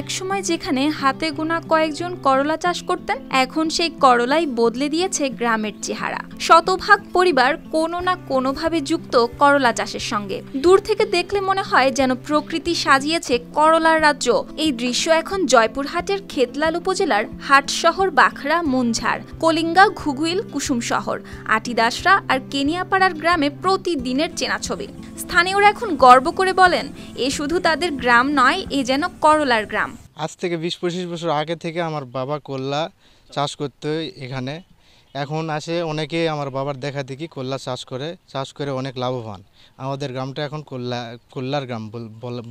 একসময় যেখানে হাতে গোনা কয়েকজন করলা চাষ করতেন, এখন সেই করলাই বদলে দিয়েছে গ্রামের চেহারা। শতভাগ পরিবার কোনো না কোনোভাবে যুক্ত করলা চাষের সঙ্গে। দূর থেকে দেখলে মনে হয় যেন প্রকৃতি সাজিয়েছে করলার রাজ্য। এই দৃশ্য এখন জয়পুরহাটের খেতলাল উপজেলার হাট শহর বাখরা, মুনঝাড়, কলিঙ্গা, ঘুঘুইল, কুসুম শহর, আটিদাসরা আর কেনিয়াপাড়ার গ্রামে প্রতিদিনের চেনা ছবি। স্থানীয়রা এখন গর্ব করে বলেন, এ শুধু তাদের গ্রাম নয়, এ যেন করলার গ্রাম। আজ থেকে 20-25 বছর আগে থেকে আমার বাবা করলা চাষ করতে এখানে। এখন আসে অনেকে আমার বাবার দেখা দেখি করলা চাষ করে অনেক লাভবান। আমাদের গ্রামটা এখন করলার গ্রাম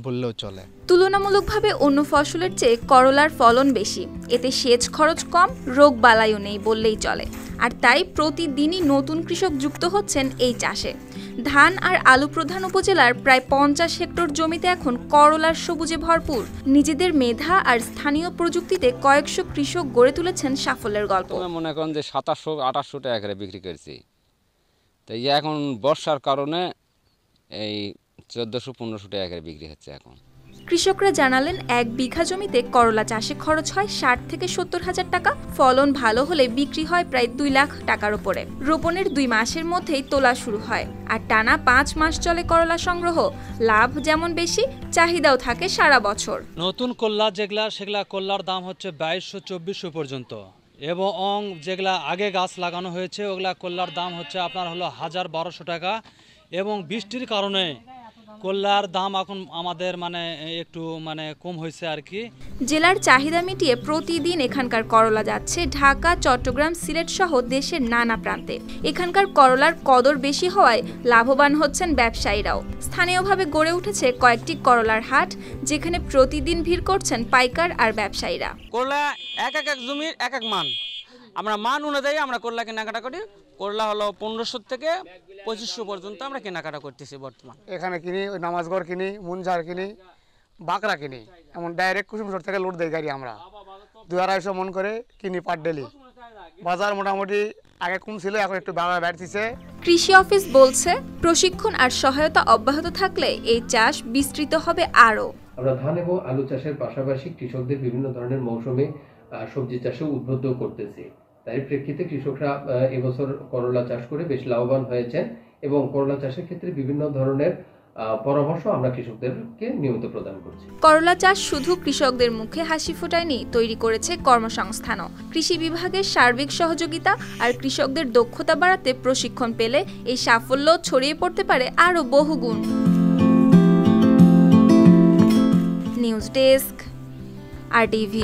বললেও চলে। তুলনামূলকভাবে অন্য ফসলের চেয়ে করলার ফলন বেশি, এতে সেচ খরচ কম, রোগ বালাইও নেই বললেই চলে। আর তাই প্রতিদিনই নতুন কৃষক যুক্ত হচ্ছেন এই চাষে। ধান আর আলু প্রধান উপজেলার প্রায় 50 হেক্টর জমিতে এখন করলার সবুজে ভরপুর। নিজেদের মেধা আর স্থানীয় প্রযুক্তিতে কয়েকশো কৃষক গড়ে তুলেছেন সাফল্যের গল্প। মনে করেন যে 2700-2800 টাকা করে বিক্রি করেছি, তো এখন বর্ষার কারণে এই 1400-1500 টাকা করে বিক্রি হচ্ছে এখন। কৃষকরা জানালেন, 1 বিঘা জমিতে করলা চাষে খরচ হয় 60 থেকে 70 হাজার টাকা। ফলন ভালো হলে বিক্রি হয় প্রায় 2 লাখ টাকার উপরে। রোপণের 2 মাসের মধ্যেই তোলা শুরু হয়, আর টানা 5 মাস চলে করলা সংগ্রহ। লাভ যেমন বেশি, চাহিদাও থাকে সারা বছর। নতুন করলা সেগুলা করলার দাম হচ্ছে 2200-2400 পর্যন্ত, এবং যেগুলা আগে গাছ লাগানো হয়েছে ওগুলা করলার দাম হচ্ছে আপনার হলো 1000-1200 টাকা। এবং বৃষ্টির কারণে করলার দাম এখন আমাদের একটু কম হয়েছে আর কি। জেলার চাহিদা মিটিয়ে প্রতিদিন এখানকার করলা যাচ্ছে ঢাকা, চট্টগ্রাম, সিলেট সহ দেশের নানা প্রান্তে। এখানকার করলার কদর বেশি হওয়ায় লাভবান হচ্ছেন ব্যবসায়ীরাও। স্থানীয়ভাবে গড়ে উঠেছে কয়েকটি করলার হাট, যেখানে প্রতিদিন ভিড় করছেন পাইকার আর ব্যবসায়ীরা। করলা এক জমির এক মান, আমরা মান অনুযায়ী আমরা করলা কেনাকাটা করি। করলা হলো 1500 থেকে 2500 পর্যন্ত আমরা কেনাকাটা করতেছি বর্তমান। এখানে কিনি, ওই নামাজগড় কিনি, মুনঝাড় কিনি, বাকরা কিনি, এমন ডাইরেক্ট কুসুমশহর থেকে লোড দেয় গাড়ি। আমরা 200-250 মন করে কিনি পার ডেলি। বাজার মোটামুটি আগে কম ছিল, এখন একটু বাড়তিছে। কৃষি অফিস বলছে, প্রশিক্ষণ আর সহায়তা অব্যাহত থাকলে এই চাষ বিস্তৃত হবে আরও। আমরা ধান এবং আলু চাষের পাশাপাশি কৃষকদের বিভিন্ন ধরনের মৌসুমে সবজি চাষে উদ্বুদ্ধ করতেছি। তাই প্রেক্ষিতে কৃষকরা এবছর করলা চাষ করে বেশ লাভবান হয়েছেন, এবং করলা চাষের ক্ষেত্রে বিভিন্ন ধরনের পরামর্শ আমরা কৃষকদেরকে নিয়মিত প্রদান করছি। করলা চাষ শুধু কৃষকদের মুখে হাসি ফোটায়নি, তৈরি করেছে কর্মসংস্থানও। কৃষি বিভাগের সার্বিক সহযোগিতা আর কৃষকদের দক্ষতা বাড়াতে প্রশিক্ষণ পেলে এই সাফল্য ছড়িয়ে পড়তে পারে আরও বহুগুণ। News desk, RTV।